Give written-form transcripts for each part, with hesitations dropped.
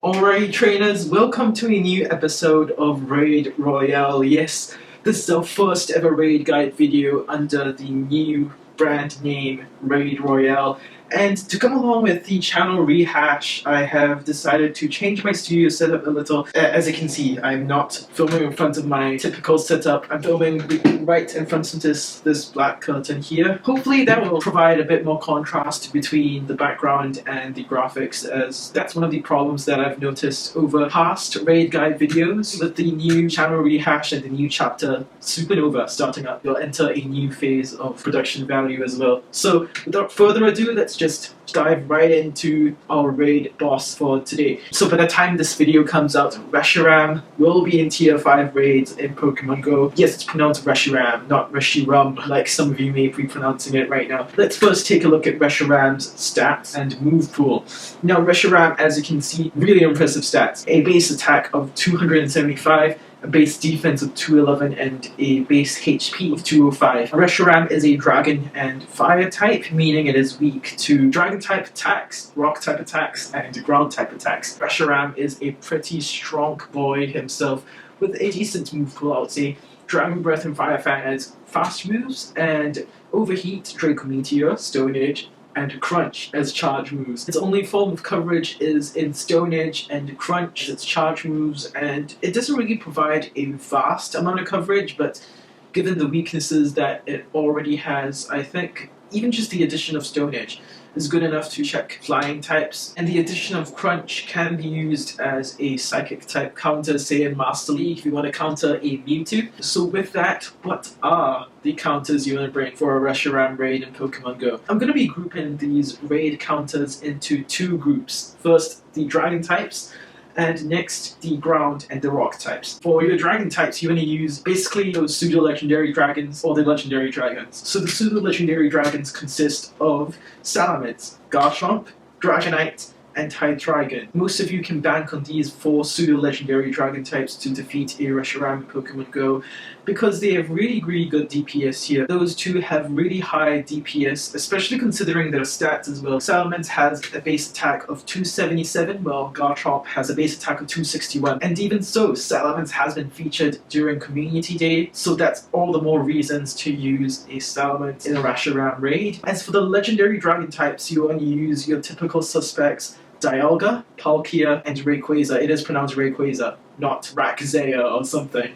Alright trainers, welcome to a new episode of Raid Royale. Yes, this is our first ever raid guide video under the new brand name Raid Royale. And to come along with the channel rehash, I have decided to change my studio setup a little. As you can see, I'm not filming in front of my typical setup. I'm filming right in front of this black curtain here. Hopefully that will provide a bit more contrast between the background and the graphics, as that's one of the problems that I've noticed over past raid guide videos. With the new channel rehash and the new chapter Supernova starting up, you'll enter a new phase of production value as well. So without further ado, let's just dive right into our raid boss for today. So by the time this video comes out, Reshiram will be in tier 5 raids in Pokemon Go. Yes, it's pronounced Reshiram, not Reshiram, like some of you may be pronouncing it right now. Let's first take a look at Reshiram's stats and move pool. Now Reshiram, as you can see, really impressive stats. A base attack of 275, a base defense of 211, and a base HP of 205. Reshiram is a dragon and fire type, meaning it is weak to dragon type attacks, rock type attacks, and ground type attacks. Reshiram is a pretty strong boy himself with a decent move pool, I would say. Dragon Breath and Fire Fan as fast moves, and Overheat, Draco Meteor, Stone Age, and Crunch as charge moves. Its only form of coverage is in Stone Age and Crunch, its charge moves, and it doesn't really provide a vast amount of coverage, but given the weaknesses that it already has, I think even just the addition of Stone Age is good enough to check flying types, and the addition of Crunch can be used as a psychic type counter, say in Master League, if you want to counter a Mewtwo. So with that, what are the counters you want to bring for a Reshiram raid in Pokemon Go? I'm going to be grouping these raid counters into two groups. First, the dragon types, and next, the ground and the rock types. For your dragon types, you want to use basically those pseudo-legendary dragons or the legendary dragons. So the pseudo-legendary dragons consist of Salamence, Garchomp, Dragonite, and Hydreigon. Most of you can bank on these 4 pseudo-legendary dragon types to defeat a Reshiram in Pokemon Go because they have really good DPS here. Those two have really high DPS, especially considering their stats as well. Salamence has a base attack of 277, while Garchomp has a base attack of 261. And even so, Salamence has been featured during Community Day, so that's all the more reasons to use a Salamence in a Reshiram raid. As for the legendary dragon types, you want to use your typical suspects: Dialga, Palkia, and Rayquaza. It is pronounced Rayquaza, not Rakzea or something.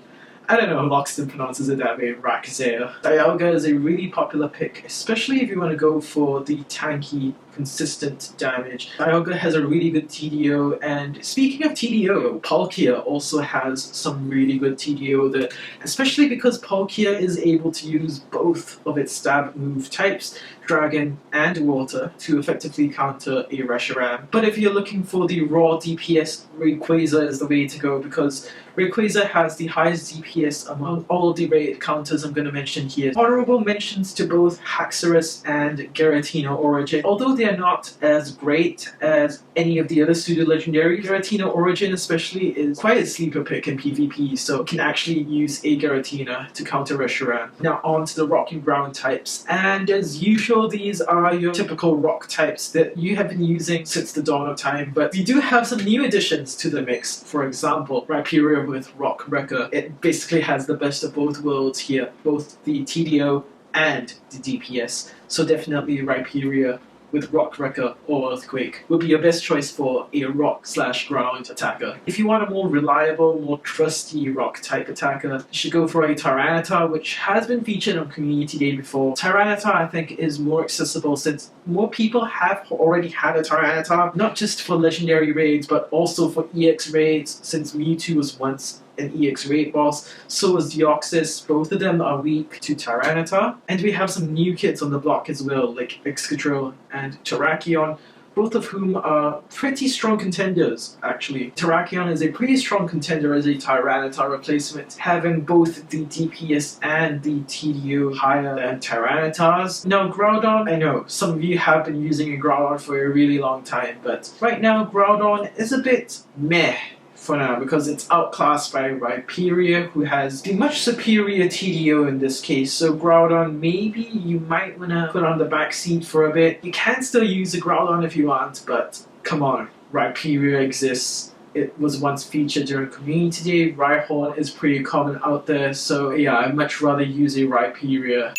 I don't know, Loxton pronounces it that way, Rakzea. Dialga is a really popular pick, especially if you want to go for the tanky, consistent damage. Dialga has a really good TDO, and speaking of TDO, Palkia also has some really good TDO there, especially because Palkia is able to use both of its stab move types, Dragon and Water, to effectively counter a Reshiram. But if you're looking for the raw DPS, Rayquaza is the way to go, because Rayquaza has the highest DPS among all of the raid counters I'm going to mention here. Honorable mentions to both Haxorus and Giratina Origin. Although they are not as great as any of the other pseudo-legendary, Giratina Origin especially is quite a sleeper pick in PvP, so you can actually use a Giratina to counter Reshiram. Now on to the rock and ground types, and as usual, these are your typical rock types that you have been using since the dawn of time, but we do have some new additions to the mix. For example, Rhyperior with Rock Wrecker. It basically has the best of both worlds here, both the TDO and the DPS. So definitely Rhyperior with Rock Wrecker or Earthquake would be your best choice for a rock/ground attacker. If you want a more reliable, more trusty rock type attacker, you should go for a Tyranitar, which has been featured on Community Day before. Tyranitar, I think, is more accessible since more people have already had a Tyranitar, not just for legendary raids, but also for EX raids, since Mewtwo was once an EX raid boss, so is Deoxys. Both of them are weak to Tyranitar. And we have some new kits on the block as well, like Excadrill and Terrakion, both of whom are pretty strong contenders, actually. Terrakion is a pretty strong contender as a Tyranitar replacement, having both the DPS and the TDO higher than Tyranitar's. Now Groudon, I know, some of you have been using a Groudon for a really long time, but right now Groudon is a bit meh for now, because it's outclassed by Rhyperior, who has the much superior TDO in this case. So Groudon, maybe you might want to put on the back seat for a bit. You can still use a Groudon if you want, but come on, Rhyperior exists. it was once featured during Community Day. Rhyhorn is pretty common out there, so yeah, I'd much rather use a Rhyperior.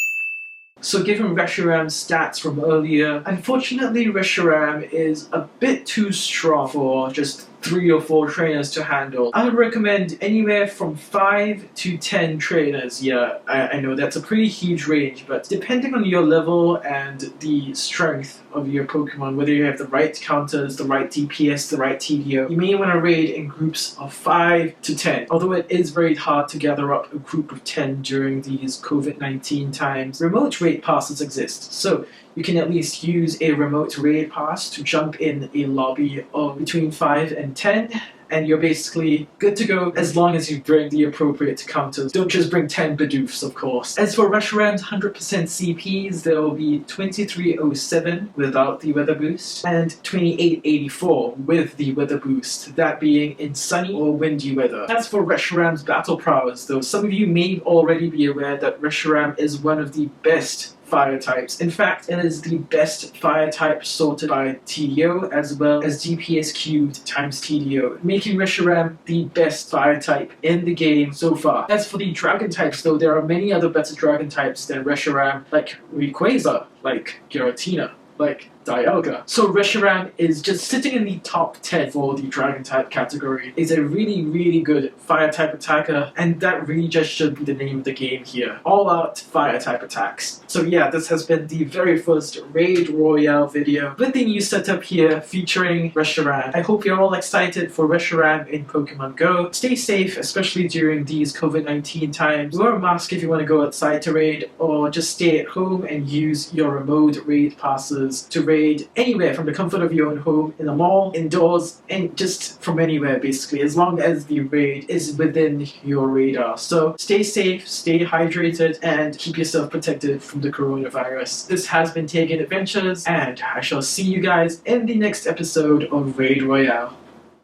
So given Reshiram's stats from earlier, unfortunately Reshiram is a bit too strong for just 3 or 4 trainers to handle. I would recommend anywhere from 5 to 10 trainers. Yeah, I know that's a pretty huge range, but depending on your level and the strength of your Pokemon, whether you have the right counters, the right DPS, the right TDO, you may want to raid in groups of 5 to 10. Although it is very hard to gather up a group of 10 during these COVID-19 times, remote raid passes exist. So you can at least use a remote raid pass to jump in a lobby of between 5 and 10, and you're basically good to go as long as you bring the appropriate counters. Don't just bring 10 Bidoofs, of course. As for Reshiram's 100% CPs, there will be 2307 without the weather boost, and 2884 with the weather boost, that being in sunny or windy weather. As for Reshiram's battle prowess, though, some of you may already be aware that Reshiram is one of the best fire types. In fact, it is the best fire type sorted by TDO as well as DPS cubed times TDO, making Reshiram the best fire type in the game so far. As for the dragon types though, there are many other better dragon types than Reshiram, like Rayquaza, like Giratina, like Dialga. So Reshiram is just sitting in the top 10 for the dragon type category. It's a really good fire type attacker, and that really just should be the name of the game here. All out fire type attacks. So yeah, this has been the very first Raid Royale video with the new setup here featuring Reshiram. I hope you're all excited for Reshiram in Pokemon Go. Stay safe, especially during these COVID-19 times. Wear a mask if you want to go outside to raid, or just stay at home and use your remote raid passes to raid anywhere from the comfort of your own home, in a mall, indoors, and just from anywhere basically, as long as the raid is within your radar. So stay safe, stay hydrated, and keep yourself protected from the coronavirus. This has been TaeganAdventures, and I shall see you guys in the next episode of Raid Royale.